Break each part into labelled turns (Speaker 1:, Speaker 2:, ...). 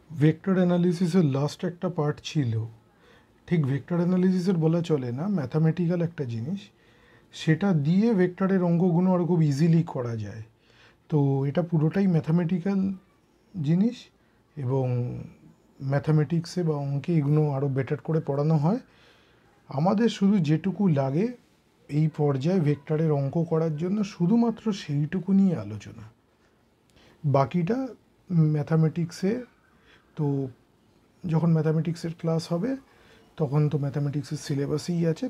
Speaker 1: Vector অ্যানালিসিসের last একটা part ছিল, ঠিক ভেক্টর অ্যানালিসিসের বলা চলে না, ম্যাথামেটিক্যাল একটা জিনিস, সেটা দিয়ে ভেক্টরের অঙ্কগুলো আরও খুব ইজিলি করা যায়। তো এটা পুরোটাই ম্যাথামেটিক্যাল জিনিস এবং ম্যাথামেটিক্সে বা অঙ্কে এগুলো আরও বেটার করে পড়ানো হয়। আমাদের শুধু যেটুকু লাগে এই পর্যায়ে ভেক্টরের অঙ্ক করার জন্য শুধুমাত্র সেইটুকু নিয়ে আলোচনা, বাকিটা ম্যাথামেটিক্সে। তো যখন ম্যাথামেটিক্সের ক্লাস হবে তখন তো ম্যাথামেটিক্সের সিলেবাসেই আছে,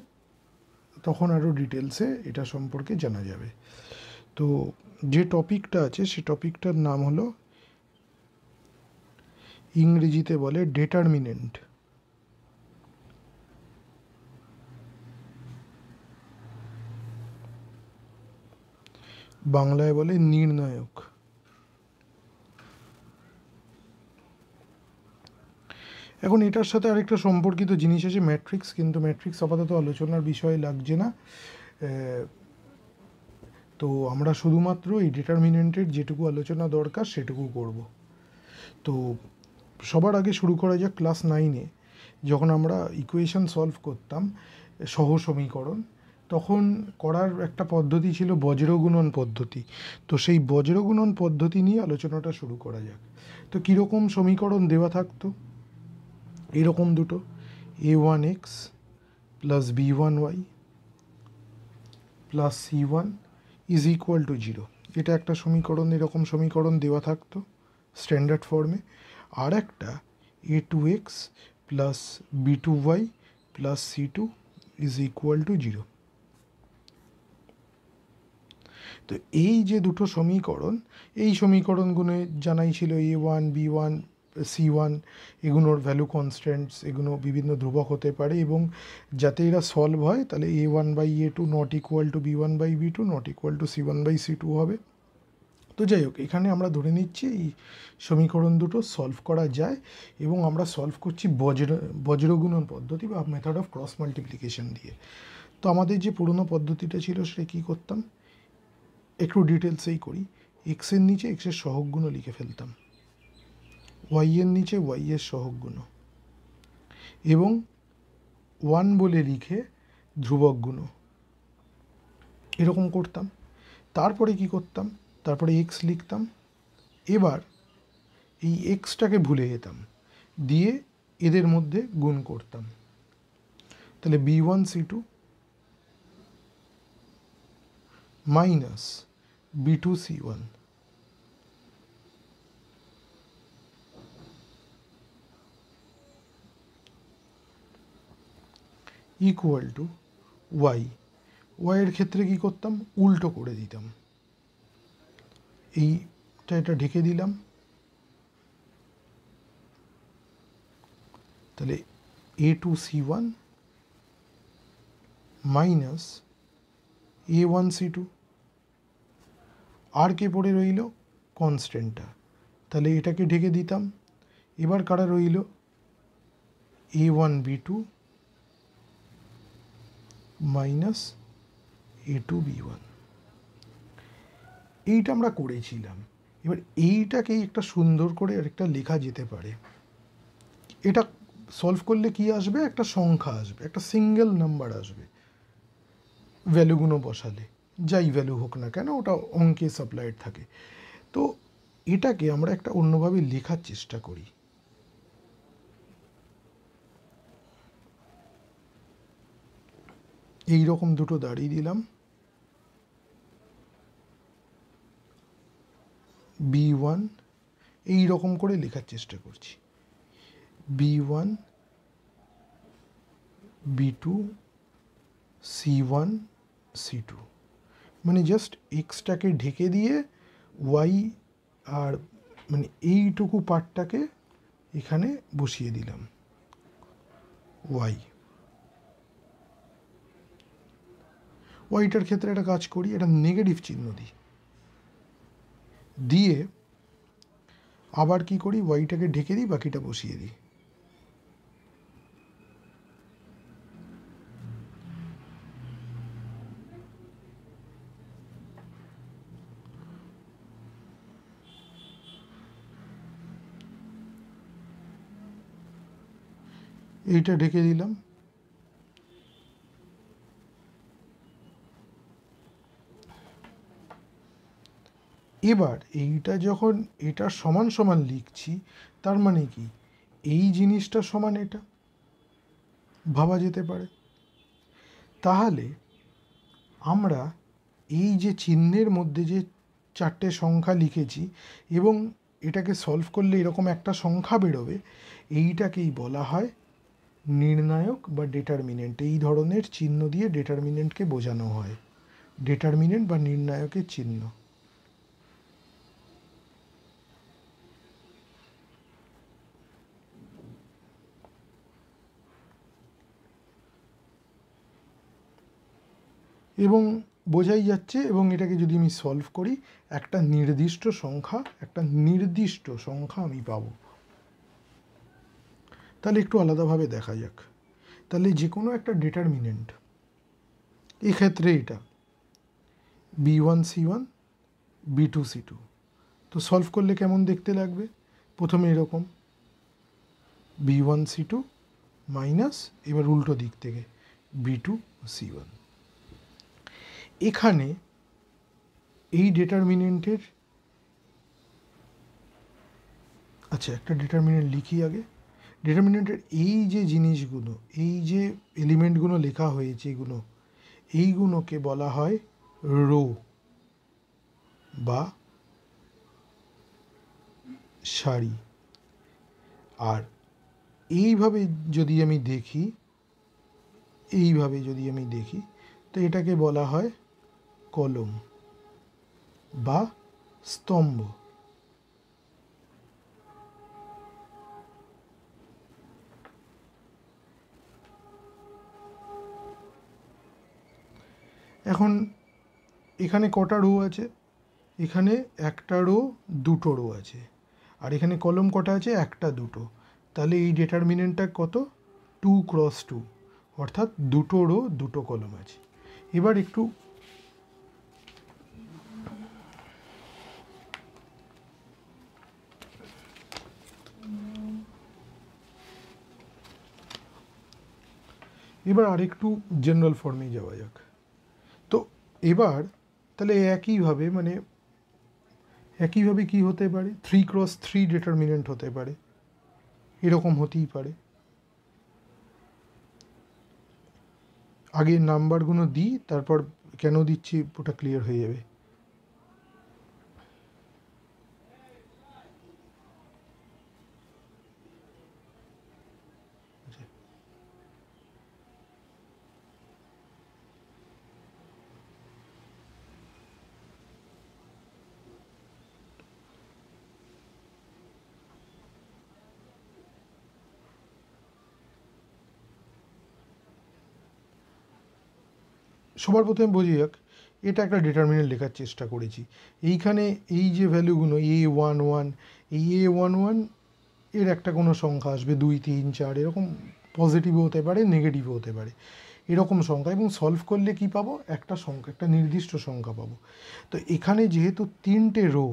Speaker 1: তখন আরও ডিটেলসে এটা সম্পর্কে জানা যাবে। তো যে টপিকটা আছে সে টপিকটার নাম হলো, ইংরেজিতে বলে ডিটারমিনেন্ট, বাংলায় বলে নির্ণায়ক। এখন এটার সাথে আরেকটা সম্পর্কিত জিনিস আছে ম্যাট্রিক্স, কিন্তু ম্যাট্রিক্স আপাতত আলোচনার বিষয় লাগছে না। তো আমরা শুধুমাত্র এই ডিটারমিনেন্টের যেটুকু আলোচনা দরকার সেটুকু করব। তো সবার আগে শুরু করা যাক ক্লাস 9-এ যখন আমরা ইকুয়েশন সলভ করতাম, সহ সমীকরণ, তখন করার একটা পদ্ধতি ছিল বজ্রগুণন পদ্ধতি। তো সেই বজ্রগুণন পদ্ধতি নিয়ে আলোচনাটা শুরু করা যাক। তো কীরকম সমীকরণ দেওয়া থাকতো? এরকম দুটো, a1x plus b1y plus c1 is equal two 0, এটা একটা সমীকরণ। এরকম সমীকরণ দেওয়া থাকতো স্ট্যান্ডার্ড ফর্মে। আর একটা a2x plus b2y plus c2 is equal two 0। তো এই যে দুটো সমীকরণ, এই সমীকরণগুলো জানাই ছিল a1 b1 c1, এগুলোর ভ্যালু কনস্ট্যান্টস, এগুলো বিভিন্ন ধ্রুবক হতে পারে, এবং যাতে এরা সলভ হয় তাহলে a1/a2 not equal to b1/b2 not equal to c1/c2 হবে। তো যাই হোক, এখানে আমরা ধরে নিচ্ছি এই সমীকরণ দুটো সলভ করা যায়, এবং আমরা সলভ করছি বজ্রগুণন পদ্ধতি বা মেথড অফ ক্রস মাল্টিপ্লিকেশন দিয়ে। তো আমাদের যে পুরনো পদ্ধতিটা ছিল সেটা কী করতাম, একটু ডিটেলসেই করি। এক্সের নিচে এক্সের সহগগুণ লিখে ফেলতাম, ওয়াইয়ের নিচে ওয়াইয়ের সহগগুণ, এবং 1 বলে লিখে ধ্রুবকগুণ, এরকম করতাম। তারপরে কি করতাম, তারপরে এক্স লিখতাম। এবার এই এক্সটাকে ভুলে যেতাম, দিয়ে এদের মধ্যে গুণ করতাম। তাহলে b1c2 minus b2c1 equal to Y. ওয়াইয়ের ক্ষেত্রে কি করতাম, উল্টো করে দিতাম, এটা ঢেকে দিলাম। তাহলে a2c1 মাইনাস a1c2, আর কে পড়ে রইল, কনস্ট্যান্টটা, তাহলে এটাকে ঢেকে দিতাম। এবার কারা রইল, a1b2 মাইনাস a2b1। এইটা আমরা করেছিলাম। এবার এইটাকেই একটা সুন্দর করে আরেকটা লেখা যেতে পারে। এটা সলভ করলে কি আসবে, একটা সংখ্যা আসবে, একটা সিঙ্গেল নাম্বার আসবে ভ্যালুগুলো বসালে, যাই ভ্যালু হোক না কেন, ওটা অঙ্কে সাপ্লাইড থাকে। তো এটাকে আমরা একটা অন্যভাবে লেখার চেষ্টা করি। এই রকম দুটো দাঁড়িয়ে দিলাম, b1, এই রকম করে লেখার চেষ্টা করছি, b1 b2 c1 c2, মানে জাস্ট এক্সটাকে ঢেকে দিয়ে ওয়াই আর মানে এইটুকু পার্টটাকে এখানে বসিয়ে দিলাম, ওয়াই। ওয়াইটার ক্ষেত্রে একটা কাজ করি, একটা নেগেটিভ চিহ্ন দিই, দিয়ে আবার কি করি, ওয়াইটাকে ঢেকে দিই, বাকিটা বসিয়ে দিই। এইটা ঢেকে দিলাম। এবার এইটা যখন এটা সমান সমান লিখছি, তার মানে কি এই জিনিসটা সমান এটা ভাবা যেতে পারে। তাহলে আমরা এই যে চিহ্নের মধ্যে যে চারটে সংখ্যা লিখেছি এবং এটাকে সলভ করলে এরকম একটা সংখ্যা বেরোবে, এইটাকেই বলা হয় নির্ণায়ক বা ডেটারমিনেন্ট। এই ধরনের চিহ্ন দিয়ে ডেটারমিনেন্টকে বোঝানো হয়, ডেটারমিনেন্ট বা নির্ণায়কের চিহ্ন। এবং বোঝাই যাচ্ছে, এবং এটাকে যদি আমি সলভ করি একটা নির্দিষ্ট সংখ্যা আমি পাবো। তাহলে একটু আলাদাভাবে দেখা যাক। তাহলে যে কোনো একটা ডেটারমিনেন্ট, এক্ষেত্রে এটা B1C1 B2C2, তো সলভ করলে কেমন দেখতে লাগবে? প্রথমে এরকম B1C2 মাইনাস, এবার উল্টো দিক থেকে B2C1। এখানে এই ডেটারমিনেন্টের, আচ্ছা একটা ডেটারমিনেন্ট লিখি আগে। ডেটারমিনেন্টের এই যে জিনিসগুলো, এই যে এলিমেন্টগুলো লেখা হয়েছে, এইগুলোকে বলা হয় রো বা সারি। আর এইভাবে যদি আমি দেখি, তো এটাকে বলা হয় কলম বা স্তম্ভ। এখন এখানে কটা রো আছে? এখানে একটা রো, দুটো রো আছে। আর এখানে কলম কটা আছে? একটা, দুটো। তাহলে এই ডেটারমিনেন্টটা কত? 2x2, অর্থাৎ দুটো রো দুটো কলম আছে। এবার আরেকটু জেনারেল ফর্মে যাওয়া যাক। তো এবার তাহলে একইভাবে কি হতে পারে? 3x3 ডেটারমিনেন্ট হতে পারে, এরকম হতেই পারে। আগে নাম্বারগুলো দিই, তারপর কেন দিচ্ছি ওটা ক্লিয়ার হয়ে যাবে। সবার প্রথমে বোঝা যাক, এটা একটা ডেটারমিনেন্ট লেখার চেষ্টা করেছি। এইখানে এই যে ভ্যালুগুলো A11, এই A11 এর একটা কোনো সংখ্যা আসবে, 2, 3, 4, এরকম পজিটিভও হতে পারে, নেগেটিভও হতে পারে, এরকম সংখ্যা। এবং সলভ করলে কি পাবো? একটা সংখ্যা, একটা নির্দিষ্ট সংখ্যা পাবো। তো এখানে যেহেতু তিনটে রো,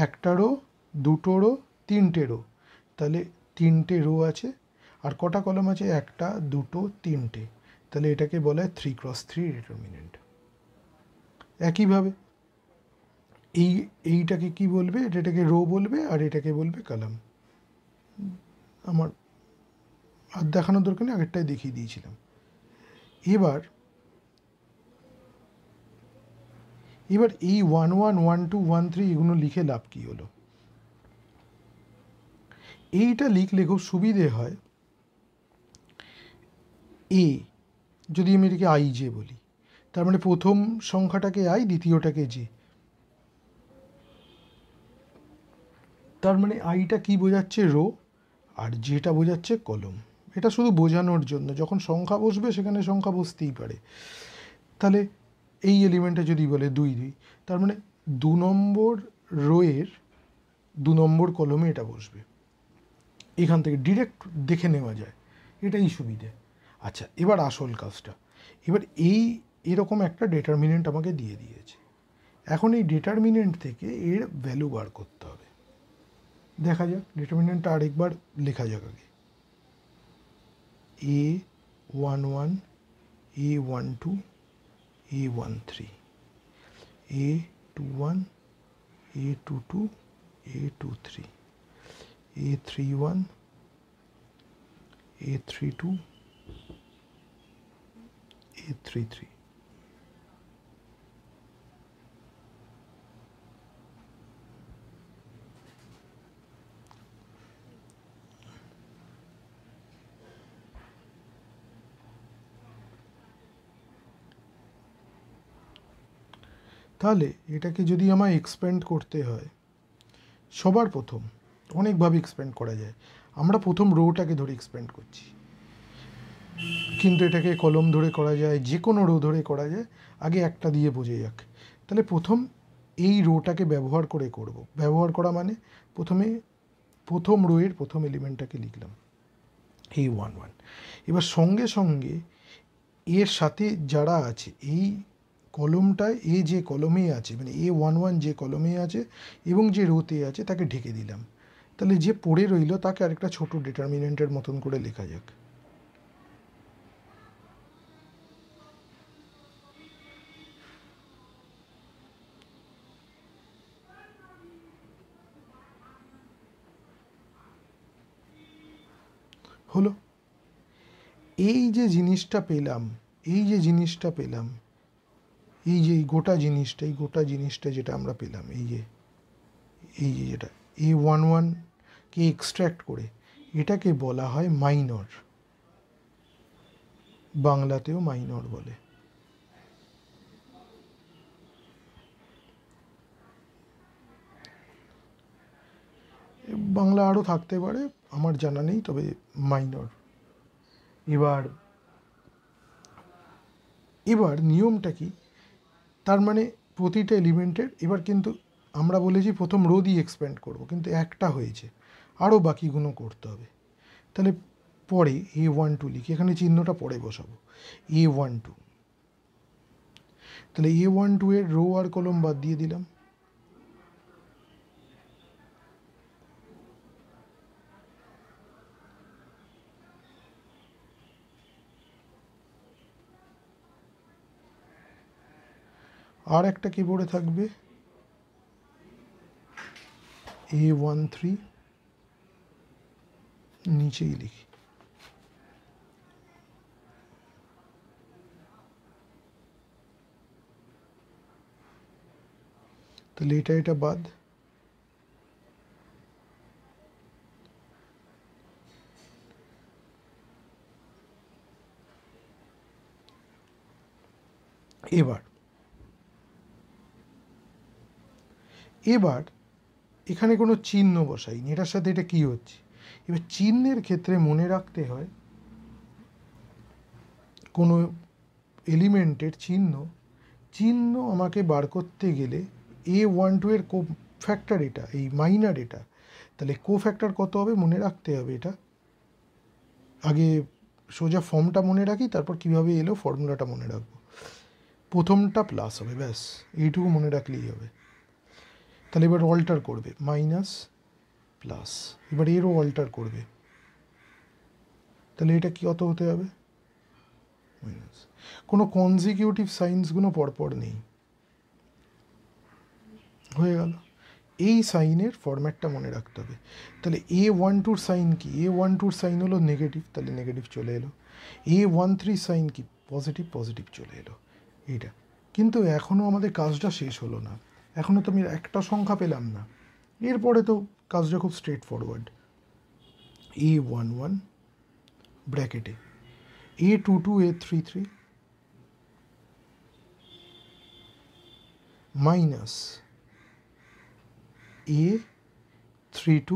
Speaker 1: একটা রো, দুটো রো, তিনটে রো, তাহলে তিনটে রো আছে। আর কটা কলম আছে? একটা, দুটো, তিনটে। তাহলে এটাকে বলা হয় 3x3 ডিটারমিনেন্ট। একইভাবে এইটাকে কি বলবে? এটাকে রো বলবে, আর এটাকে বলবে কলাম। আমার আর দেখানোর দরকার নেই, আগেরটাই দেখিয়ে দিয়েছিলাম। এবার এই 11, 12, 13 এগুলো লিখে লাভ কি হলো? এইটা লিখলে খুব সুবিধে হয়। যদি আমি এটাকে আই জে বলি, তার মানে প্রথম সংখ্যাটাকে আই, দ্বিতীয়টাকে জে। তার মানে আইটা কি বোঝাচ্ছে? রো। আর যেটা বোঝাচ্ছে কলম। এটা শুধু বোঝানোর জন্য, যখন সংখ্যা বসবে সেখানে সংখ্যা বসতেই পারে। তাহলে এই এলিমেন্টটা যদি বলে 2, 2, তার মানে 2 নম্বর রোয়ের 2 নম্বর কলমে এটা বসবে। এখান থেকে ডিরেক্ট দেখে নেওয়া যায়, এটাই সুবিধে। আচ্ছা, এবার আসল কাজটা। এবার এরকম একটা ডেটারমিনেন্ট আমাকে দিয়ে দিয়েছে। এখন এই ডেটারমিনেন্ট থেকে এর ভ্যালু বার করতে হবে। দেখা যাক, ডেটারমিনেন্টটা আরেকবার লেখা যাক আগে। A11, A12, A13, A21, A22, A23, A31, A32, A33. তাহলে এটাকে যদি আমায় এক্সপ্যান্ড করতে হয়, সবার প্রথম অনেকভাবে এক্সপ্যান্ড করা যায়। আমরা প্রথম রোটাকে ধরে এক্সপ্যান্ড করছি, কিন্তু এটাকে কলম ধরে করা যায়, যে কোনো রো ধরে করা যায়। আগে একটা দিয়ে বোঝা যাক। তাহলে প্রথম এই রোটাকে ব্যবহার করে করব। ব্যবহার করা মানে প্রথমে প্রথম রোয়ের প্রথম এলিমেন্টটাকে লিখলাম A11। এবার সঙ্গে সঙ্গে এর সাথে যারা আছে এই কলমটায়, এ যে কলমে আছে মানে A11 যে কলমে আছে এবং যে রোতে আছে তাকে ঢেকে দিলাম। তাহলে যে পড়ে রইল তাকে আরেকটা ছোট ডিটারমিনেন্টের মতন করে লেখা যাক। হলো, এই যে জিনিসটা পেলাম, এই যে জিনিসটা পেলাম, এই যে এই গোটা জিনিসটা যেটা আমরা পেলাম, এই যে যেটা A11কে এক্সট্র্যাক্ট করে, এটাকে বলা হয় মাইনর, বাংলাতেও মাইনর বলে। বাংলা আরও থাকতে পারে, আমার জানা নেই, তবে মাইনর। এবার নিয়মটা কি, তার মানে প্রতিটা এলিমেন্টের, এবার কিন্তু আমরা বলেছি প্রথম রো দিয়ে এক্সপ্যান্ড করব, কিন্তু একটা হয়েছে, আরও বাকিগুলো করতে হবে। তাহলে পরে A12 লিখি, এখানে চিহ্নটা পরে বসাবো, A12। তাহলে A12 এর রো আর কলম বাদ দিয়ে দিলাম। আর একটা কি পড়ে থাকবে, A13, নিচেই লিখি। তাহলে এটা বাদ। এবার এখানে কোনো চিহ্ন বসাইনি, এটার সাথে এটা কি হচ্ছে। এবার চিহ্নের ক্ষেত্রে মনে রাখতে হয়, কোনো এলিমেন্টের চিহ্ন আমাকে বার করতে গেলে A12 এর কো ফ্যাক্টর এটা, এই মাইনার এটা, তাহলে কো ফ্যাক্টর কত হবে মনে রাখতে হবে। এটা আগে সোজা ফর্মটা মনে রাখি, তারপর কীভাবে এলো ফর্মুলাটা মনে রাখবো। প্রথমটা প্লাস হবে, ব্যাস এইটুকু মনে রাখলেই হবে। তাহলে এবার অল্টার করবে, মাইনাস প্লাস, এবার এরও অল্টার করবে, তাহলে এটা কত হতে হবে, মাইনাস। কোনো কনজিকিউটিভ সাইন্সগুলো পরপর নেই, হয়ে গেল। এই সাইনের ফরম্যাটটা মনে রাখতে হবে। তাহলে A12 সাইন কি, A12 সাইন হলো নেগেটিভ, তাহলে নেগেটিভ চলে এলো। A13 সাইন কি, পজিটিভ চলে এলো। এইটা কিন্তু এখনও আমাদের কাজটা শেষ হলো না, এখনও তো আমি একটা সংখ্যা পেলাম না। এরপরে তো কাজটা খুব স্ট্রেট ফরওয়ার্ড। A11 ব্র্যাকেটে A22, A33 minus A32,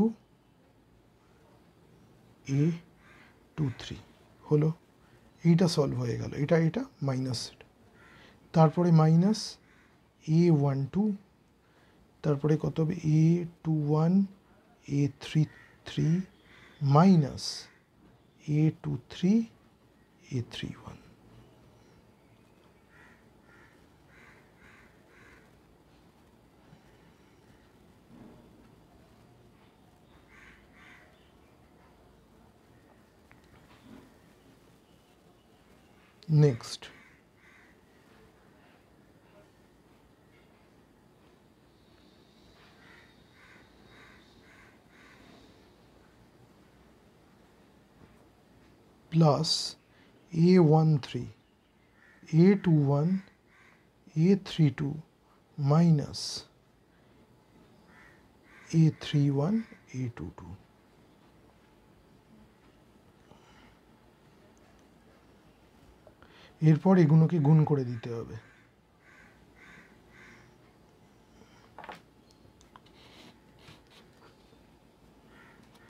Speaker 1: A23 হলো। এইটা সলভ হয়ে গেল, এটা মাইনাস, তারপরে মাইনাস A12, তারপরে কত হবে A21, A33 minus A23, A31। Next plus A13 A21 A32 minus A31 A22। এরপর এগুলোকে গুণ করে দিতে হবে।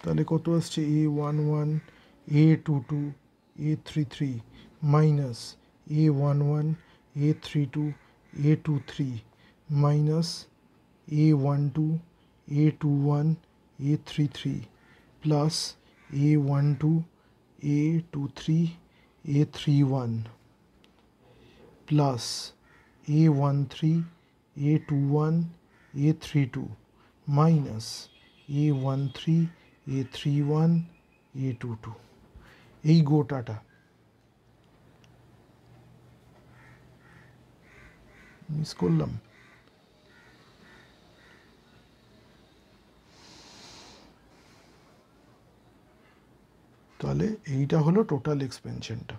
Speaker 1: তাহলে কত আসছে A11 A22 A33 minus A11 A32 A23 minus A12 A21 A33 plus A12 A23 A31 plus A13 A21 A32 minus A13 A31 A22 এই গোটাটা মিস করলাম। তাহলে এইটা হলো টোটাল এক্সপেনশনটা।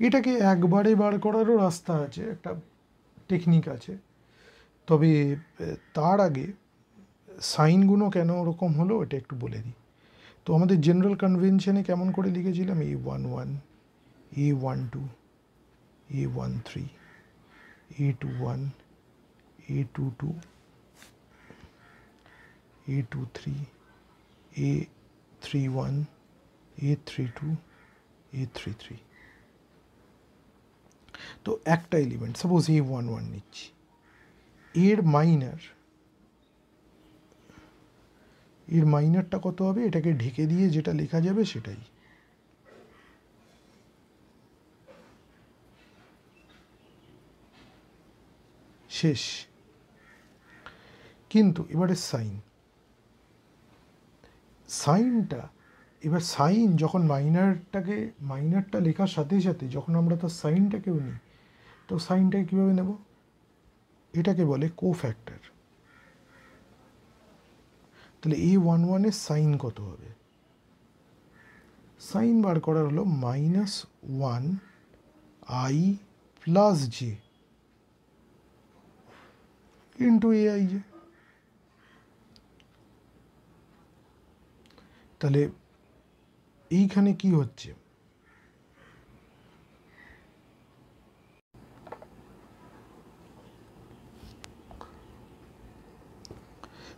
Speaker 1: এটাকে একবারে বার করারও রাস্তা আছে, একটা টেকনিক আছে, তবে তার আগে সাইনগুলো কেন ওরকম হলো এটা একটু বলে দিই। তো আমাদের জেনারেল কনভেনশনে কেমন করে লিখেছিলাম A11 A12 A13 A21 A22 A23 A31 A32 A33। তো একটা এলিমেন্ট সাপোজ A11 নিচ্ছি, এর মাইনারটা কত হবে, এটাকে ঢেকে দিয়ে যেটা লেখা যাবে সেটাই। শেষ। কিন্তু এবারে সাইনটা এবার সাইন যখন মাইনারটা লেখার সাথে সাথে যখন আমরা তার সাইনটাকেও নিই, তো সাইনটাকে কীভাবে নেব, এটাকে বলে কোফ্যাক্টর। তাহলে A11 এর সাইন কত হবে, সাইন বার করার হলো -1 I plus j into AIJ। তাহলে এইখানে কি হচ্ছে,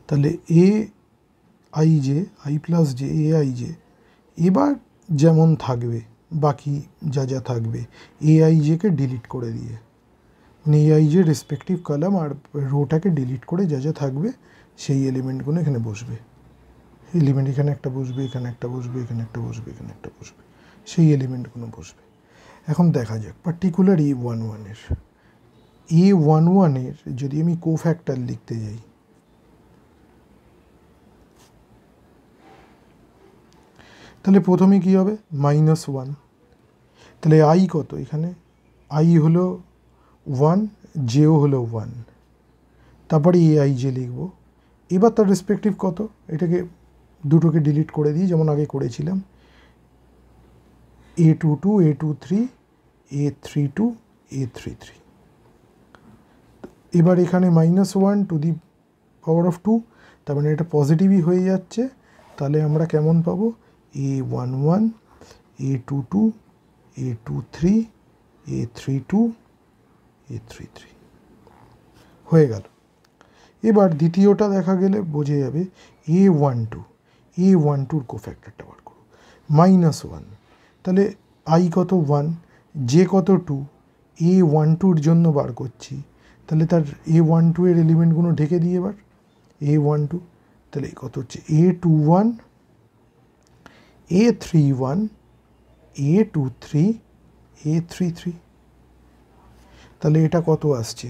Speaker 1: তাহলে AIJ I plus j AIJ এবার যেমন থাকবে বাকি যা থাকবে AIJ-কে ডিলিট করে দিয়ে, মানে AIJ রেসপেক্টিভ কলাম আর রোটাকে ডিলিট করে যা থাকবে সেই এলিমেন্টগুলো এখানে বসবে। এলিমেন্ট এখানে একটা বসবে, এখানে একটা বসবে, এখানে একটা বসবে, এখানে একটা বসবে, সেই এলিমেন্টগুলো বসবে। এখন দেখা যাক পার্টিকুলার A11 যদি আমি কোফ্যাক্টর লিখতে যাই, তাহলে প্রথমে কি হবে -1, তাহলে I কত, এখানে I হলো 1 জেও হলো 1, তারপরে AIJ লিখব। এবার তার রেসপেক্টিভ কত, এটাকে দুটোকে ডিলিট করে দিই যেমন আগে করেছিলাম, A22 A23 A32 A33। এবার এখানে -1 টু দি পাওয়ার অফ 2, তার মানে এটা পজিটিভই হয়ে যাচ্ছে। তাহলে আমরা কেমন পাবো A11 A22 A23 A32 A33 হয়ে গেল। এবার দ্বিতীয়টা দেখা গেলে বোঝা যাবে A12 কোফ্যাক্টরটা বার করো, -1, তাহলে I কত 1 J কত 2 A12 এর জন্য বার করছি, তাহলে তার A12 এর এলিমেন্টগুলো ঢেকে দিই এবার। A12 তাহলে কত হচ্ছে A21, A31, A23, A33। তাহলে এটা কত আসছে,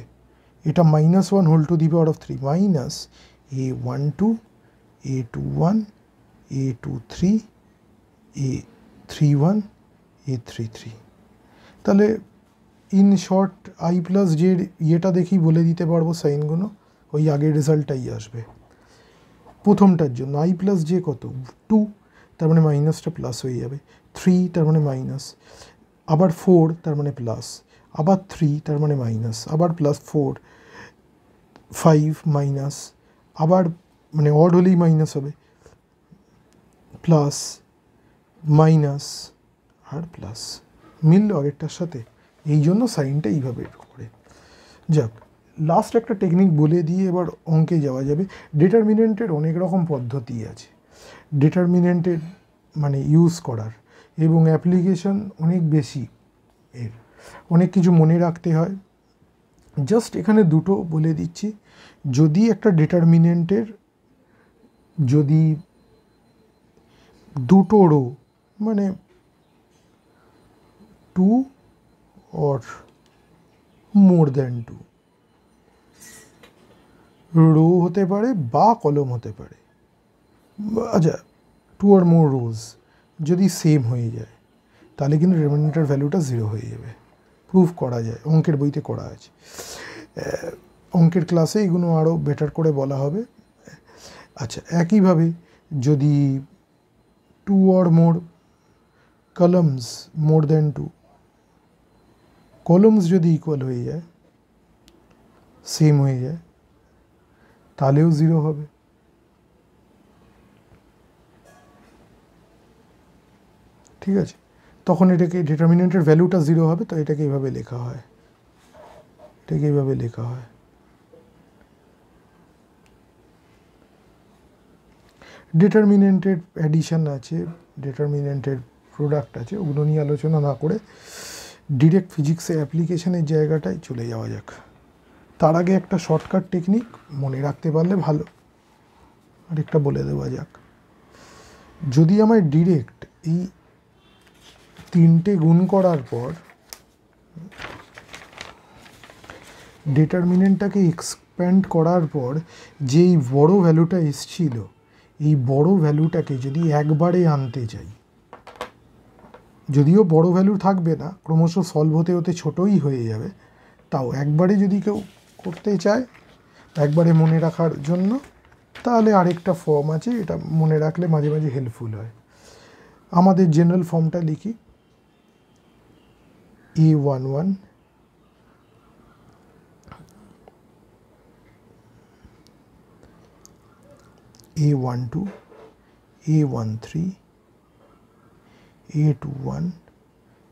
Speaker 1: এটা -1 whole to the power of 3 minus A12, A21, A23, A31, A33। তাহলে ইন শর্ট I প্লাস জের ইয়েটা দেখেই বলে দিতে পারবো সাইনগুলো, ওই আগের রেজাল্টটাই আসবে। প্রথমটার জন্য I প্লাস জে কত 2, তার মানে মাইনাসটা প্লাস হয়ে যাবে, 3 তার মানে মাইনাস, আবার 4 তার মানে প্লাস, আবার 3 তার মানে মাইনাস, আবার প্লাস 4, 5 মাইনাস, আবার মানে অড হলেই মাইনাস হবে, প্লাস মাইনাস আর প্লাস, মিলল আগেরটার সাথে, এই জন্য সাইনটা এইভাবে করে। যাক, লাস্ট একটা টেকনিক বলে দিয়ে এবার অঙ্কে যাওয়া যাবে। ডিটারমিনেন্টের অনেক রকম পদ্ধতি আছে ডিটারমিনেন্টের মানে ইউজ করার, এবং অ্যাপ্লিকেশন অনেক বেশি, এর অনেক কিছু মনে রাখতে হয়। জাস্ট এখানে দুটো বলে দিচ্ছি। যদি একটা ডিটারমিনেন্টের যদি দুটো রো মানে 2 or more than 2 রো হতে পারে বা কলম হতে পারে, আচ্ছা 2 or more রোজ যদি সেম হয়ে যায়, তাহলে কিন্তু ডিটারমিনেন্টের ভ্যালুটা 0 হয়ে যাবে। প্রুফ করা যায়, অঙ্কের বইতে করা আছে। অঙ্কের ক্লাসে এগুলো আরও বেটার করে বলা হবে। আচ্ছা, একইভাবে যদি 2 or more columns more then 2, columns যদি ইকুয়াল হয়ে যায়, সেম হয়ে যায়, তাহলেও 0 হবে। ঠিক আছে, তখন এটাকে ডিটারমিনেন্টের ভ্যালুটা 0 হবে, তো এটাকে এইভাবে লেখা হয়, এটাকে এইভাবে লেখা হয়। ডিটারমিনেন্টের অ্যাডিশন আছে, ডিটারমিনেন্টের প্রোডাক্ট আছে, ওগুলো নিয়ে আলোচনা না করে ডিরেক্ট ফিজিক্সের অ্যাপ্লিকেশনের জায়গাটায় চলে যাওয়া যাক। তার আগে একটা শর্টকাট টেকনিক মনে রাখতে পারলে ভালো, আরেকটা বলে দেওয়া যাক। যদি আমায় ডিরেক্ট এই 3টে গুণ করার পর ডিটারমিনেন্টটাকে এক্সপ্যান্ড করার পর যেই বড় ভ্যালুটা এসছিল, এই বড় ভ্যালুটাকে যদি একবারে আনতে চাই, যদিও বড় ভ্যালু থাকবে না, ক্রমশ সলভ হতে হতে ছোটই হয়ে যাবে, তাও একবারে যদি কেউ করতে চায় একবারে মনে রাখার জন্য, তাহলে আরেকটা ফর্ম আছে, এটা মনে রাখলে মাঝে মাঝে হেল্পফুল হয়। আমাদের জেনারেল ফর্মটা লিখি, A11, A12, A13, A21,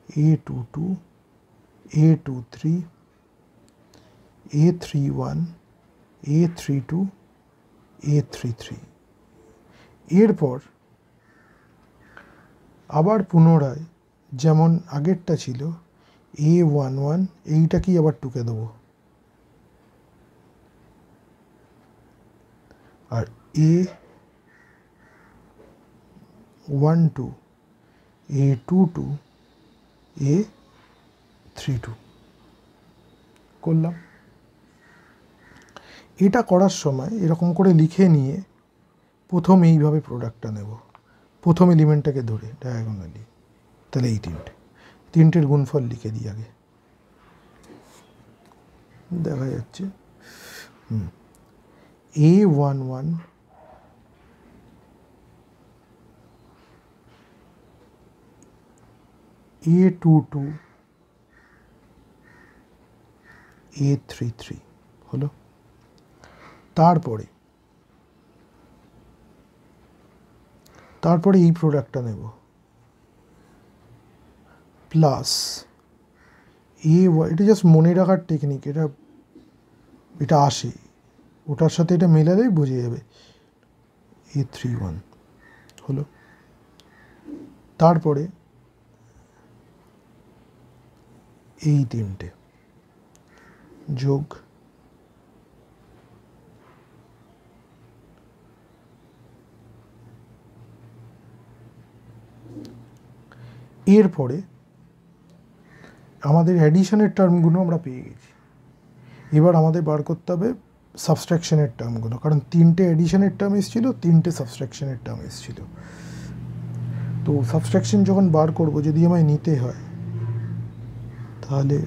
Speaker 1: A22, A23, A31, A32, A33। এরপর আবার পুনরায় যেমন আগেরটা ছিল A11, এইটাকেই আবার টুকে দেবো, আর A12, A22, A32 করলাম। এটা করার সময় এরকম করে লিখে নিয়ে প্রথম এইভাবে প্রোডাক্টটা নেব, প্রথম এলিমেন্টটাকে ধরে ডায়াগোনালি, তাহলে এই তিনটের গুণফল লিখে দিই আগে, দেখা যাচ্ছে A11, A22, A33 হলো। তারপরে এই প্রোডাক্টটা নেব, প্লাস এটা জাস্ট মনে রাখার টেকনিক, এটা আসে, ওটার সাথে এটা মেলালেই বোঝা যাবে, A31 হলো। তারপরে এই তিনটে যোগ এরপরে আমাদের অ্যাডিশনের টার্মগুলো আমরা পেয়ে গেছি। এবার আমাদের বার করতে হবে সাবস্ট্রাকশনের টার্মগুলো, কারণ তিনটে অ্যাডিশনের টার্ম এসেছিল, তিনটে সাবস্ট্রাকশনের টার্ম এসেছিল। তো সাবস্ট্রাকশন যখন বার করব, যদি আমায় নিতে হয়, তাহলে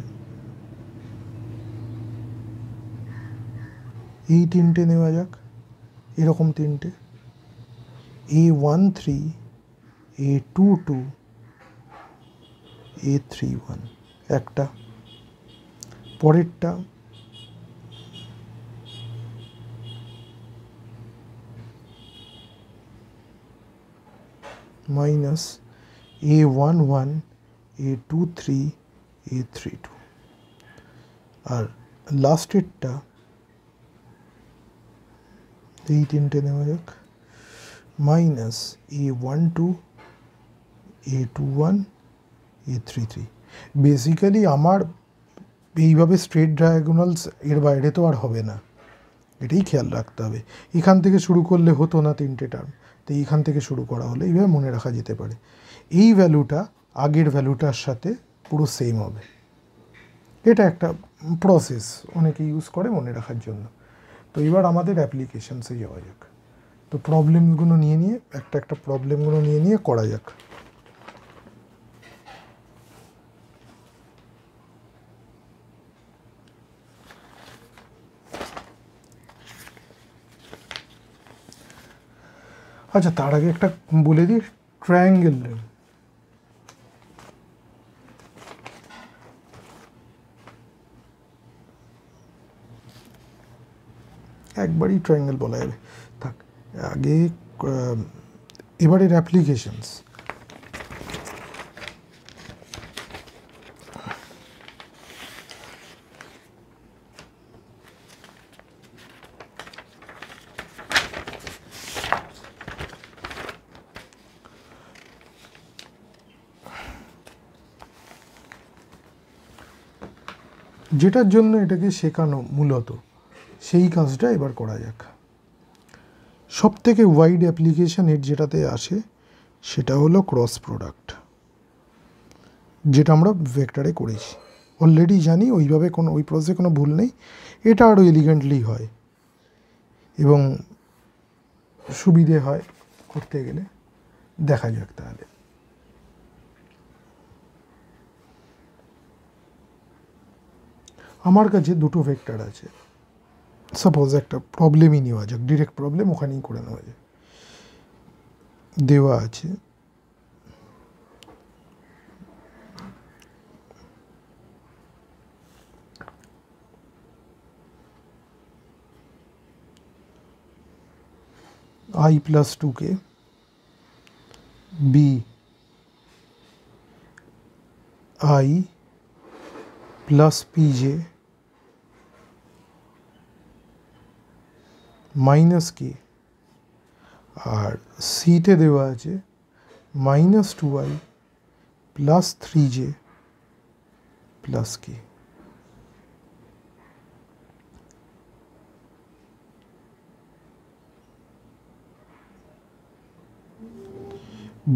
Speaker 1: এই তিনটে নেওয়া যাক, এরকম তিনটে, A13, A22, A31 একটা, পরেরটা মাইনাস A11, A23, A32, আর লাস্টেরটা এই তিনটে নেওয়া যাক, minus A12, A21, A33। Basically আমার এইভাবে স্ট্রেট ডায়াগোনালস এর বাইরে তো আর হবে না, এটাই খেয়াল রাখতে হবে। এখান থেকে শুরু করলে হতো না তিনটে টার্ম, তো এইখান থেকে শুরু করা হলে এইভাবে মনে রাখা যেতে পারে। এই ভ্যালুটা আগের ভ্যালুটার সাথে পুরো সেম হবে। এটা একটা প্রসেস অনেকে ইউজ করে মনে রাখার জন্য। তো এবার আমাদের অ্যাপ্লিকেশনসে যাওয়া যাক। তো প্রবলেমগুলো নিয়ে নিয়ে একটা প্রবলেমগুলো নিয়ে করা যাক। আচ্ছা, তার আগে একটা বলে দিই, ট্রায়াঙ্গেল একবারই ট্রায়াঙ্গেল বলা যাবে থাক। আগে এবারের অ্যাপ্লিকেশনস, যেটার জন্য এটাকে শেখানো মূলত, সেই কাজটা এবার করা যাক। সব থেকে ওয়াইড অ্যাপ্লিকেশন এর যেটাতে আসে সেটা হলো ক্রস প্রোডাক্ট, যেটা আমরা ভেক্টরে করেছি অলরেডি জানি, ওইভাবে ওই প্রসেসে কোনো ভুল নেই। এটা আরও এলিগেন্টলি হয় এবং সুবিধে হয় করতে গেলে। দেখা যাক তাহলে। আমার কাছে দুটো ভেক্টর আছে, সাপোজ একটা প্রবলেমই নেওয়া যাক, ডিরেক্ট প্রবলেম ওখানেই করে নেওয়া যায়। দেওয়া আছে I plus 2k, B I plus pj minus K, আর সিতে দেওয়া আছে minus 2i plus 3j plus কে।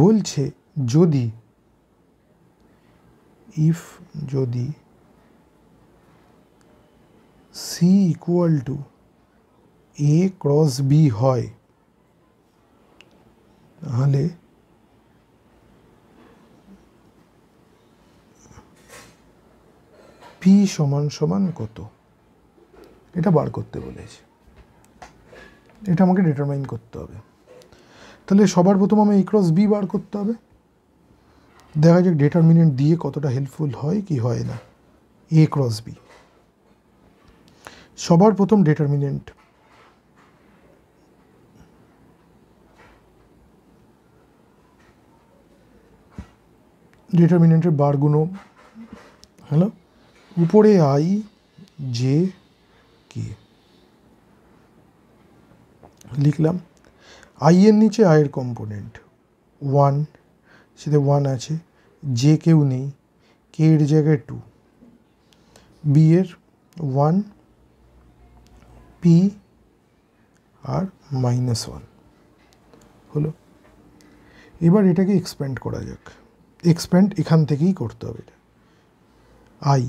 Speaker 1: বলছে যদি যদি c equal to a cross b হয়, তাহলে p সমান সমান কত, এটা বার করতে বলেছে। এটা আমাকে ডিটারমাইন করতে হবে। তাহলে সবার প্রথম আমি a ক্রস b বার করতে হবে। দেখা যাক ডিটারমিনেন্ট দিয়ে কতটা হেল্পফুল হয় কি হয় না। a ক্রস b, সবার প্রথম ডিটারমিনেন্ট, ডিটারমিনেন্টের বারগুলো হলো উপরে i j k লিখলাম। i এর নিচে i এর কম্পোনেন্ট 1, সেটা 1 আছে, j কেউ নেই, k এর জায়গায় 2, b এর 1 পি আর -1 হলো। এবার এটাকে এক্সপ্যান্ড করা যাক। এক্সপ্যান্ড এখান থেকেই করতে হবে এটা। আই,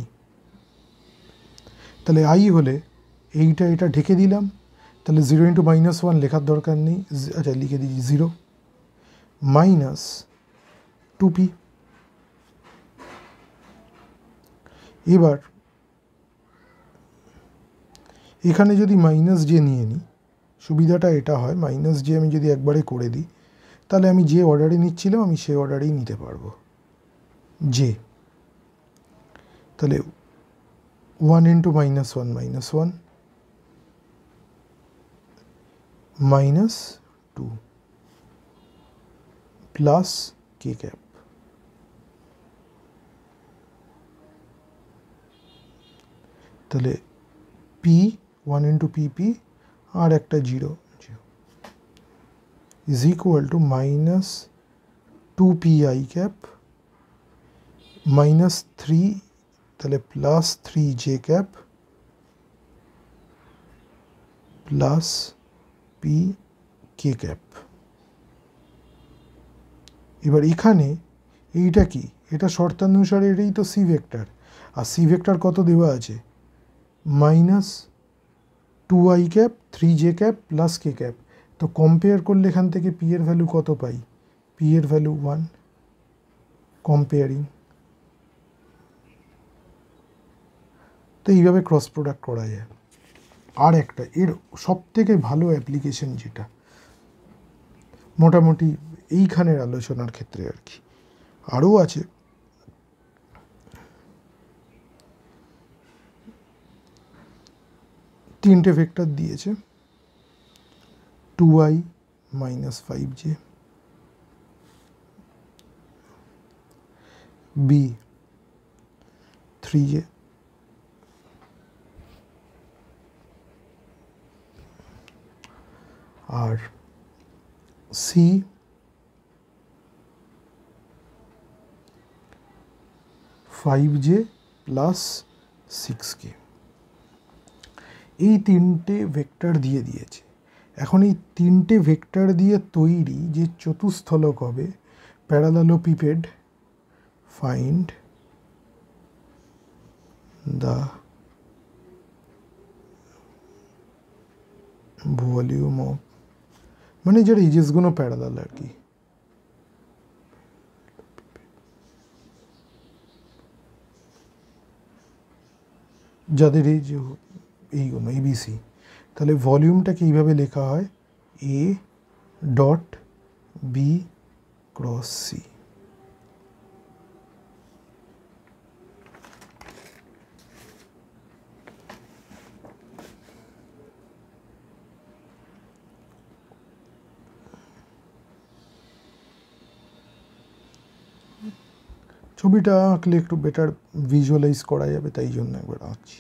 Speaker 1: তাহলে আই হলে এইটা এটা ঢেকে দিলাম, তাহলে 0 × -1 লেখার দরকার নেই, আচ্ছা লিখে দিই 0 মাইনাস 2p। এবার এখানে যদি মাইনাস জে নিয়ে নিই, সুবিধাটা এটা হয়, মাইনাস জে আমি যদি একবারে করে দিই তাহলে আমি যে অর্ডারে নিচ্ছিলাম আমি সে অর্ডারেই নিতে পারবো জে। তাহলে 1 × -1 -1 -2 প্লাস কে ক্যাপ। তাহলে পি 1 × PP আর একটা 0 is equal to -2pi cap -3, তাহলে plus 3j cap plus P K cap. এবার এখানে এইটা কি, এটা শর্তানুসারে এটাই তো সি ভেক্টর, আর সি ভেক্টর কত দেওয়া আছে, -2i cap 3j cap plus K cap. তো কম্পেয়ার করলে এখান থেকে পি এর ভ্যালু কত পাই, পি এর ভ্যালু 1, কম্পেয়ারিং। তো এইভাবে ক্রস প্রোডাক্ট করা যায়। আর একটা এর সব থেকে ভালো অ্যাপ্লিকেশন যেটা মোটামুটি এইখানের আলোচনার ক্ষেত্রে আর কি, আরও আছে, তিনটে ভেক্টর দিয়েছে, 2i -5j, b 3j, আর সি 5j প্লাস 6k। এই তিনটে ভেক্টর দিয়ে দিয়েছে। এখন এই তিনটে ভেক্টর দিয়ে তৈরি যে চতুস্থলক হবে প্যারালেলোপিপেড, ফাইন্ড দ্য ভলিউম অফ, মানে যার এজেসগুলো প্যারালাল আর কি, যাদের এইগুলো এবিসি। তাহলে ভলিউমটাকে এইভাবে লেখা হয় A dot B cross C. ছবিটা আঁকলে একটু বেটার ভিজুয়ালাইজ করা যাবে, তাই জন্য একবার আঁকছি।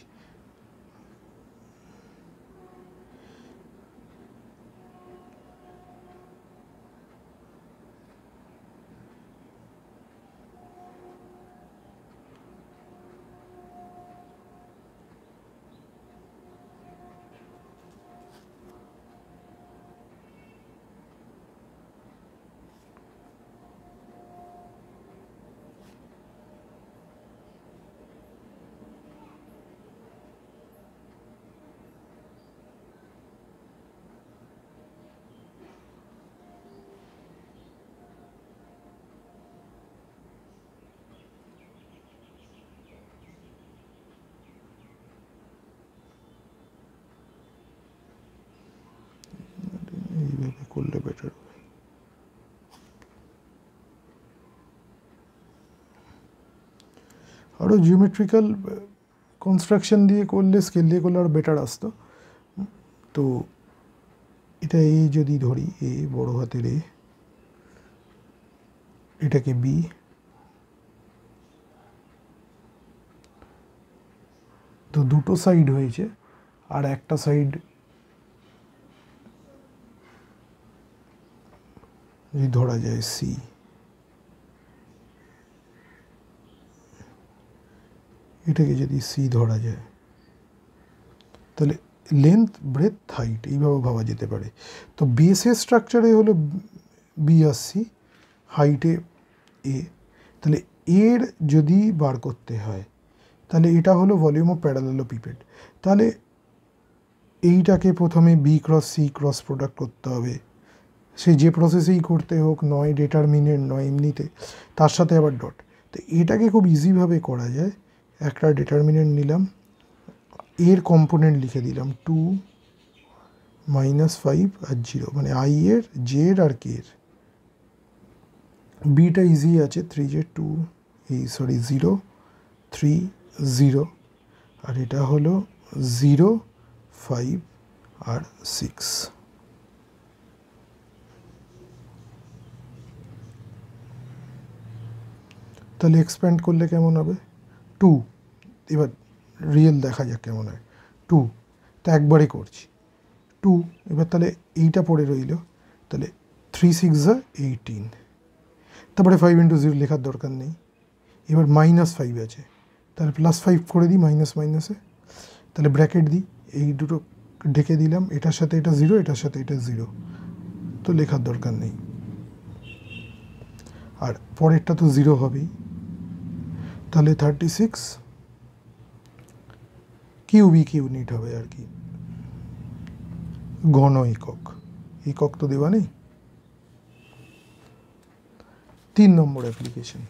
Speaker 1: এইভাবে করলে বেটার হবে। আরও জিওমেট্রিক্যাল কনস্ট্রাকশন দিয়ে করলে, স্কেল দিয়ে করলে আরও বেটার আসতো। তো এটা এই যদি ধরি, এ বড় হাতের এ, এটাকে বি, তো দুটো সাইড হয়েছে, আর একটা সাইড যদি ধরা যায় সি, এটাকে যদি সি ধরা যায়, তাহলে লেন্থ ব্রেথ হাইট এইভাবে ভাবা যেতে পারে। তো বেসের স্ট্রাকচারে হলো বি আর সি, হাইটে এ। তাহলে এর যদি বার করতে হয় তাহলে এটা হলো ভলিউম অফ প্যারালেলোপিপেড। তাহলে এইটাকে প্রথমে B cross C cross product করতে হবে, সে যে প্রসেসেই করতে হোক, নয় ডিটারমিনেন্ট নয় এমনিতে, তার সাথে আবার ডট। তো এটাকে খুব ইজিভাবে করা যায়। একটা ডিটারমিনেন্ট নিলাম, এর কম্পোনেন্ট লিখে দিলাম 2 -5 আর 0, মানে আই এর, জের আর কে এর। বিটা ইজি আছে, 3 জে 2, 0 3 0, আর এটা হলো 0 5 আর 6। তাহলে এক্সপ্যান্ড করলে কেমন হবে? 2, এবার রিয়েল দেখা যাক কেমন হয়। 2, তা একবারে করছি 2, এবার তাহলে এইটা পড়ে রইল, তাহলে 3 6 18, তারপরে 5 × 0 লেখার দরকার নেই। এবার -5 আছে, তাহলে +5 করে দিই মাইনাস মাইনাসে, তাহলে ব্র্যাকেট দিই, এই দুটো ঢেকে দিলাম, এটার সাথে এটা 0, এটার সাথে এটা 0, তো লেখার দরকার নেই। আর পরেরটা তো 0 হবেই, তাহলে 36 কিউবিক ইউনিট হবে আর কি, ঘন একক। একক তো দেওয়া নেই। 3 নম্বর অ্যাপ্লিকেশন।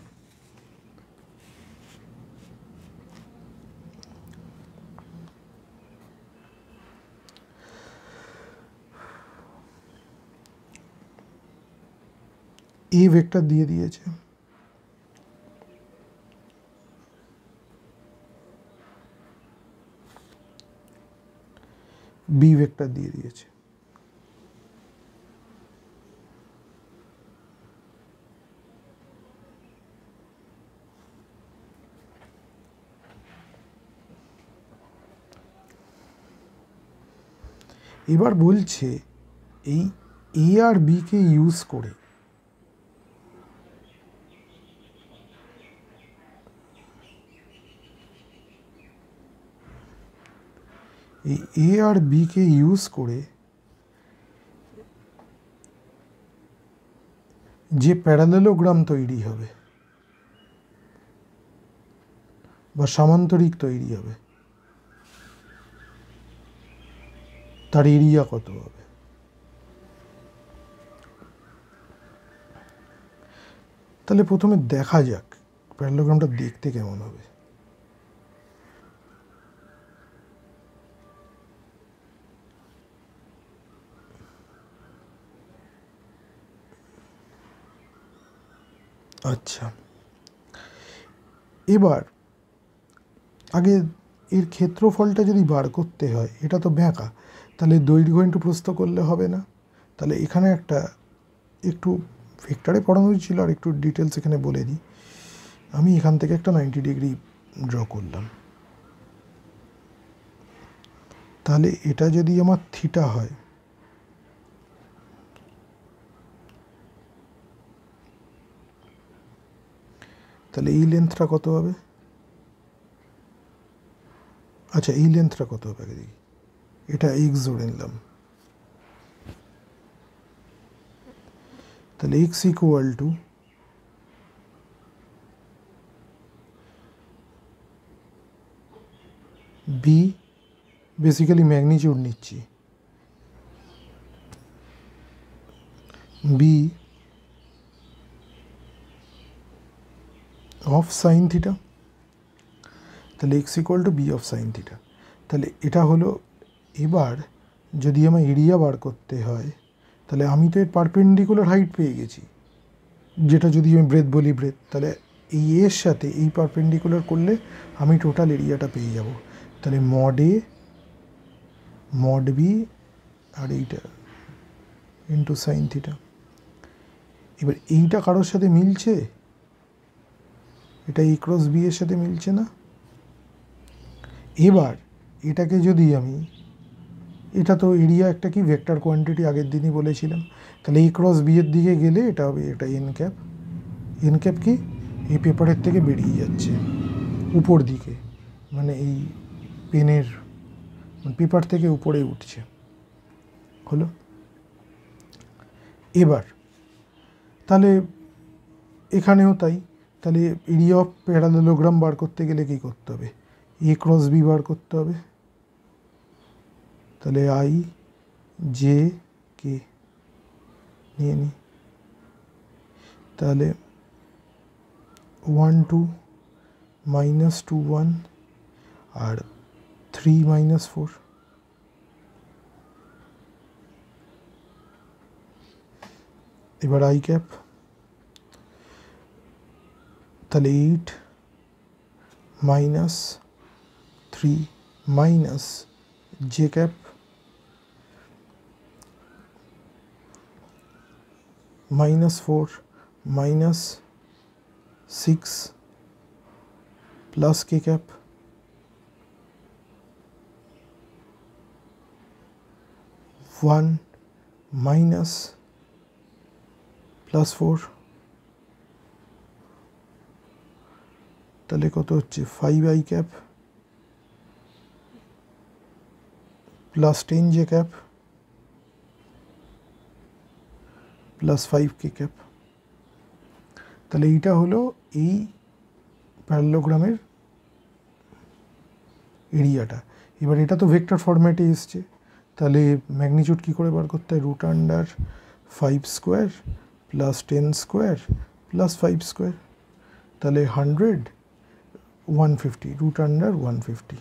Speaker 1: এ ভেক্টর দিয়ে দিয়েছে, বি ভেক্টর দিয়ে দিয়েছে। এবার বলছে এই এ আর বিকে ইউজ করে এই এ আর বিকে ইউজ করে যে প্যারালেলোগ্রাম তৈরি হবে বা সামান্তরিক তৈরি হবে তার এরিয়া কত হবে। তাহলে প্রথমে দেখা যাক প্যারালেলোগ্রামটা দেখতে কেমন হবে। আচ্ছা, এবার আগে এর ক্ষেত্রফলটা যদি বার করতে হয়, এটা তো ব্যাঁকা, তাহলে দৈর্ঘ্য ইন্টু প্রস্থ করলে হবে না। তাহলে এখানে একটা একটু ভেক্টরে পড়ানো ছিল, আর একটু ডিটেলস এখানে বলে দিই। আমি এখান থেকে একটা 90 ডিগ্রি ড্র করলাম, তাহলে এটা যদি আমার থিটা হয়, তাহলে এই লেন্থটা কত হবে? আচ্ছা, এই লেন্থটা কত হবে আগে দেখি, এটা এক্স ধরে নিলাম, তাহলে X equal to B, basically magnitude নিচ্ছি, বি অফ সাইন থিটা, তাহলে X equal to B of sine theta. তাহলে এটা হলো, এবার যদি আমার এরিয়া বার করতে হয়, তাহলে আমি তো এর পারপেন্ডিকুলার হাইট পেয়ে গেছি, যেটা যদি আমি ব্রেথ বলি ব্রেথ, তাহলে এই এর সাথে এই পারপেন্ডিকুলার করলে আমি টোটাল এরিয়াটা পেয়ে যাব। তাহলে মড এ মড বি আর এইটা ইন্টু সাইন থিটা। এবার এইটা কারোর সাথে মিলছে, এটা এ ক্রস বি এর সাথে মিলছে না। এবার এটাকে যদি আমি, এটা তো এরিয়া একটা কি ভেক্টর কোয়ান্টিটি আগের দিনই বলেছিলাম, তাহলে এ ক্রস বি এর দিকে গেলে এটা হবে এটা এন ক্যাপ। এন ক্যাপ কি এই পেপারের থেকে বেরিয়ে যাচ্ছে উপর দিকে, মানে এই পেনের পেপার থেকে উপরে উঠছে। হলো। এবার তাহলে এখানেও তাই, তাহলে এরিয়া অফ প্যারালেলোগ্রাম বার করতে গেলে কী করতে হবে? এ ক্রস বি বার করতে হবে। তাহলে আই জে কে নিয়ে নিই, তাহলে 1 2 -2 1 আর 3 -4। এবার আই ক্যাপ, তাহলে 8 -3 minus J cap -4 -6 plus K cap 1 minus +4, তাহলে কত হচ্ছে? 5 I cap plus 10 J cap plus 5 K cap. তাহলে এইটা হলো এই প্যারালেলোগ্রামের এরিয়াটা। এবার এটা তো ভেক্টর ফরম্যাটে এসছে, তাহলে ম্যাগনিটিউড কী করে বার করতে হয়? √5 square plus 10 square plus 5 square, তাহলে 100 150 √150।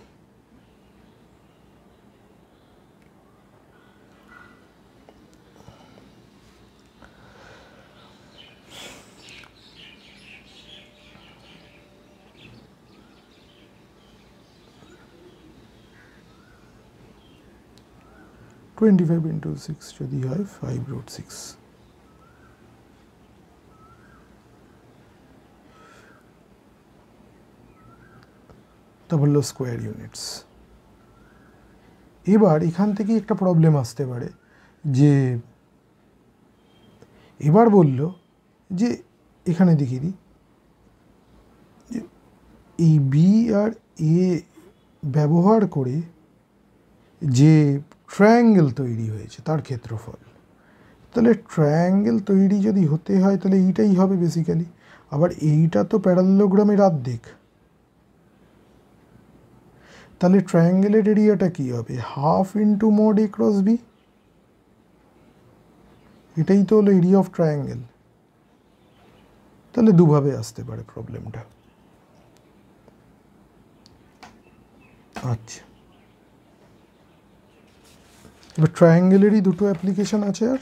Speaker 1: √25 × 6 যদি হয় 5√6। তা বললো স্কোয়ার ইউনিটস। এবার এখান থেকে একটা প্রবলেম আসতে পারে যে এবার বলল যে এখানে দেখিয়ে দিই যে এই বি আর এ ব্যবহার করে যে ট্রায়াঙ্গেল তৈরি হয়েছে তার ক্ষেত্রফল। তাহলে ট্রায়াঙ্গেল তৈরি যদি হতে হয় তাহলে এইটাই হবে বেসিক্যালি। আবার এইটা তো প্যারালেলোগ্রামের অর্ধেক, তাহলে ট্রায়াঙ্গেলের এরিয়াটা কী হবে? Half into mod a cross B. এটাই তো হলো এরিয়া অফ ট্রায়াঙ্গেল। তাহলে দুভাবে আসতে পারে প্রবলেমটা। আচ্ছা, এবার ট্রায়াঙ্গেলেরই দুটো অ্যাপ্লিকেশন আছে। আর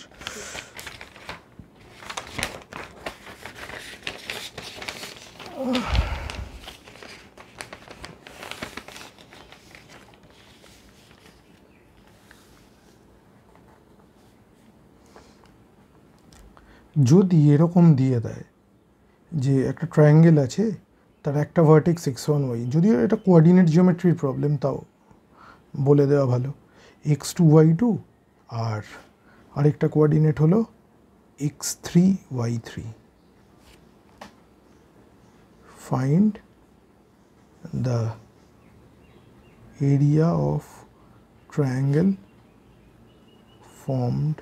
Speaker 1: যদি এরকম দিয়ে দেয় যে একটা ট্রায়াঙ্গেল আছে, তার একটা ভার্টেক্স x1y, যদিও এটা কোঅর্ডিনেট জিওমেট্রির প্রবলেম, তাও বলে দেওয়া ভালো, x2 y2 আর আরেকটা কোঅর্ডিনেট হলো x3 y3। Find the area of triangle formed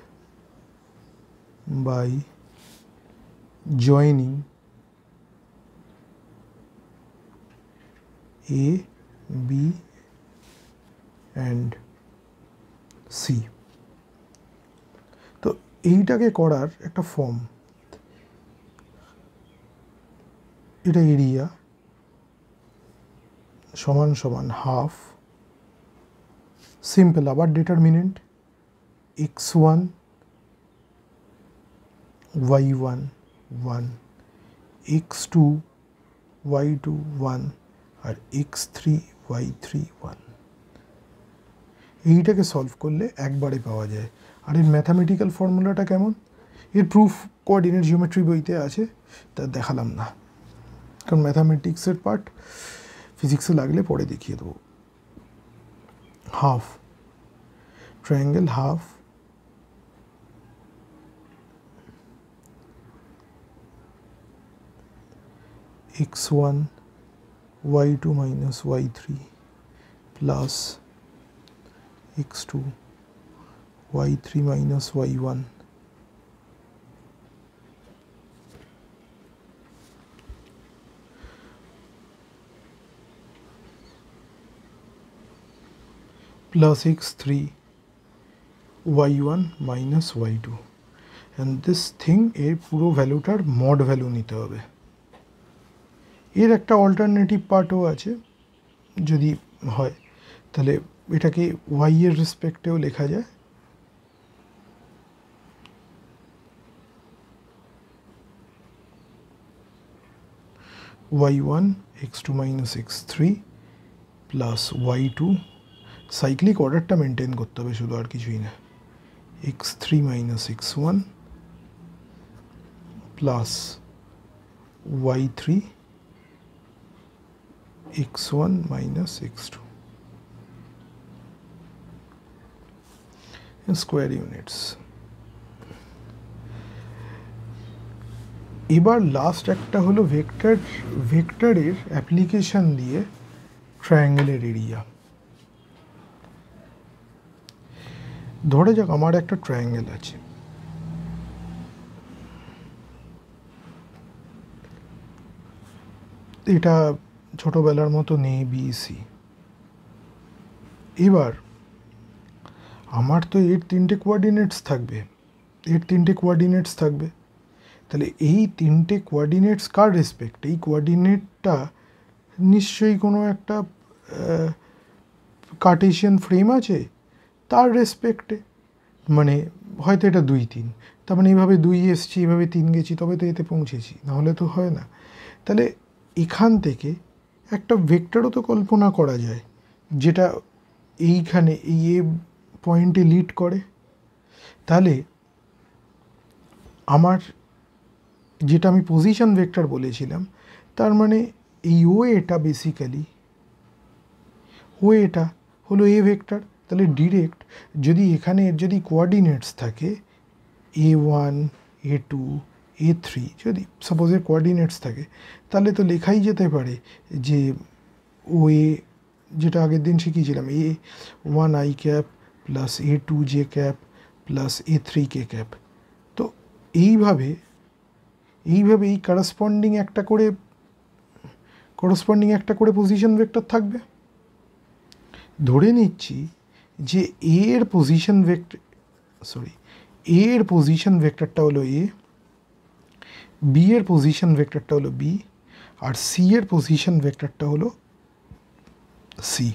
Speaker 1: by joining A, B and C। তো এইটাকে করার একটা ফর্ম, এটা এরিয়া সমান সমান হাফ, সিম্পল, আবার determinant x1 y1 1, x2 y2 1 আর x3 y3 1। এইটাকে সলভ করলে একবারে পাওয়া যায়। আর এর ম্যাথামেটিক্যাল ফর্মুলাটা কেমন? এর প্রুফ কোঅর্ডিনেট জিওমেট্রি বইতে আছে, তা দেখালাম না, কারণ ম্যাথামেটিক্সের পার্ট ফিজিক্সে লাগলে পরে দেখিয়ে দেবো। Half triangle, half x1 y2 minus y3 plus x2 y3 minus y1 plus x3 y1 minus y2 and this thing এর পুরো ভ্যালুটার মড ভ্যালু নিতে হবে। এর একটা অল্টারনেটিভ পার্টও আছে, যদি হয় তাহলে এটাকে y এর রেসপেক্টেও লেখা যায়। y1 x2 minus x3 plus y2 cyclic অর্ডারটা মেনটেন করতে হবে শুধু, আর কিছুই না। x3 minus x1 plus y3 x1 minus x2 square units. এবার লাস্ট একটা হলো ভেক্টরের অ্যাপ্লিকেশন দিয়ে ট্রায়াঙ্গেলের এরিয়া। ধরে যাক আমার একটা ট্রায়াঙ্গেল আছে, এটা ছোটবেলার মতো নেই বিসি। এবার আমার তো এর তিনটে কোঅর্ডিনেটস থাকবে, তাহলে এই তিনটে কোঅর্ডিনেটস কার রেসপেক্ট? এই কোঅর্ডিনেটটা নিশ্চয়ই কোনো একটা কার্টেশিয়ান ফ্রেম আছে তার রেসপেক্টে, মানে হয়তো এটা 2 3, তার মানে এইভাবে 2 এসছি, এইভাবে 3 গেছি, তবে তো এতে পৌঁছেছি, নাহলে তো হয় না। তাহলে এখান থেকে একটা ভেক্টরও তো কল্পনা করা যায় যেটা এইখানে এই এ পয়েন্টে লিড করে। তাহলে আমার যেটা আমি পজিশন ভেক্টর বলেছিলাম, তার মানে এই ও এটা বেসিক্যালি এটা হলো এ ভেক্টর। তাহলে ডিরেক্ট যদি এখানে এর যদি কোঅর্ডিনেটস থাকে a1 a2 a3, যদি সাপোজ এর কোঅর্ডিনেটস থাকে, তাহলে তো লেখাই যেতে পারে যে ও এ, যেটা আগের দিন শিখিয়েছিলাম, a1 i cap plus a2 j cap plus a3 k cap. তো এইভাবে এই করেসপন্ডিং একটা করে পজিশন ভেক্টর থাকবে। ধরে নিচ্ছি যে এর পজিশন ভেক্টরটা হলো এ, বি এর পজিশন ভেক্টরটা হলো বি, আর সি এর পজিশন ভেক্টরটা হলো সি।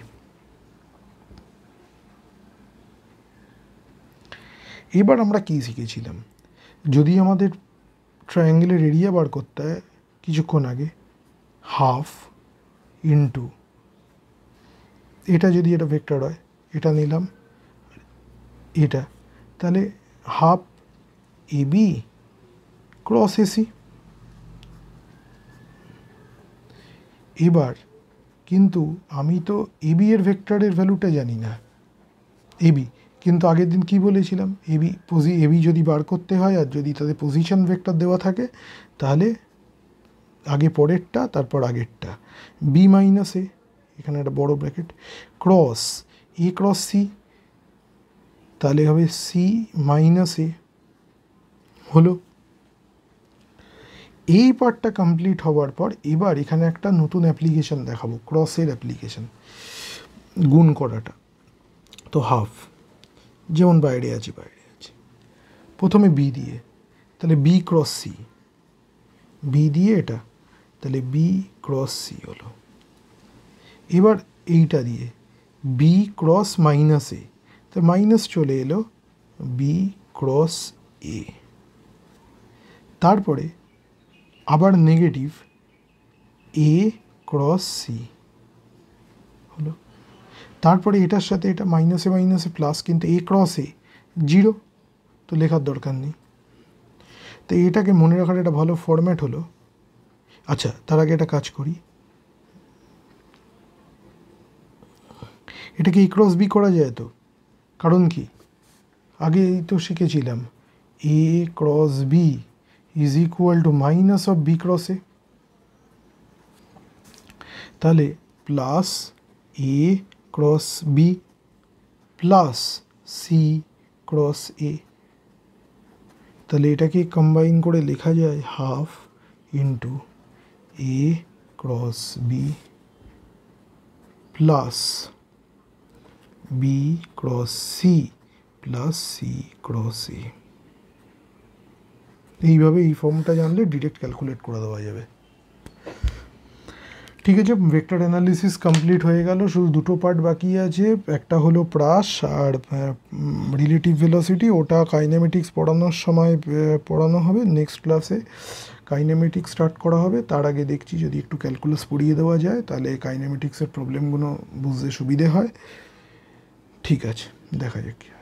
Speaker 1: এবার আমরা কি শিখেছিলাম? যদি আমাদের ট্রায়াঙ্গেলের এরিয়া বার করতে হয় কিছুক্ষণ আগে, হাফ ইন্টু এটা, যদি এটা ভেক্টর হয় এটা নিলাম এটা, তাহলে half A B cross AC. এবার কিন্তু আমি তো এবি এর ভেক্টরের ভ্যালুটা জানি না, এবি, কিন্তু আগের দিন কি বলেছিলাম, এবি যদি বার করতে হয় আর যদি তাদের পজিশন ভেক্টর দেওয়া থাকে, তাহলে আগে পরেরটা তারপর আগেরটা, বি মাইনাস এ, এখানে একটা বড় ব্র্যাকেট, ক্রস এ ক্রস সি, তাহলে হবে সি মাইনাস এ। হলো এই পার্টটা কমপ্লিট হওয়ার পর এবার এখানে একটা নতুন অ্যাপ্লিকেশন দেখাবো, ক্রসের অ্যাপ্লিকেশন, গুণ করাটা। তো হাফ যেমন বাইরে আছে প্রথমে বি দিয়ে, তাহলে বি ক্রস সি, বি দিয়ে এটা, তাহলে বি ক্রস সি হলো। এবার এইটা দিয়ে বি ক্রস মাইনাস এ, তো মাইনাস চলে এলো, বি ক্রস এ, তারপরে আবার নেগেটিভ এ ক্রস সি হলো। তারপরে এটার সাথে এটা মাইনাসে মাইনাসে প্লাস, কিন্তু এ ক্রস এ 0, তো লেখার দরকার নেই। তো এটাকে মনে রাখার একটা ভালো ফরম্যাট হলো, আচ্ছা তার আগে একটা কাজ করি, এটাকে এ ক্রস বি করা যায় তো, কারণ কি আগেই তো শিখেছিলাম A cross B is equal to minus of B cross A, তাহলে plus A cross B plus C cross A. তাহলে এটাকে কম্বাইন করে লেখা যায় half into A cross B plus B cross C plus C cross A. এইভাবে এই ফর্মটা জানলে ডিরেক্ট ক্যালকুলেট করে দেওয়া যাবে। ঠিক আছে, ভেক্টর অ্যানালিসিস কমপ্লিট হয়ে গেল, শুধু দুটো পার্ট বাকি আছে। একটা হলো প্রাস আর রিলেটিভ ভেলোসিটি, ওটা কাইনেমেটিক্স পড়ানোর সময় পড়ানো হবে। নেক্সট ক্লাসে কাইনেমেটিক্স স্টার্ট করা হবে। তার আগে দেখছি যদি একটু ক্যালকুলাস পড়িয়ে দেওয়া যায় তাহলে কাইনেমেটিক্সের প্রবলেমগুলো বুঝতে সুবিধে হয়। ঠিক আছে, দেখা যাক।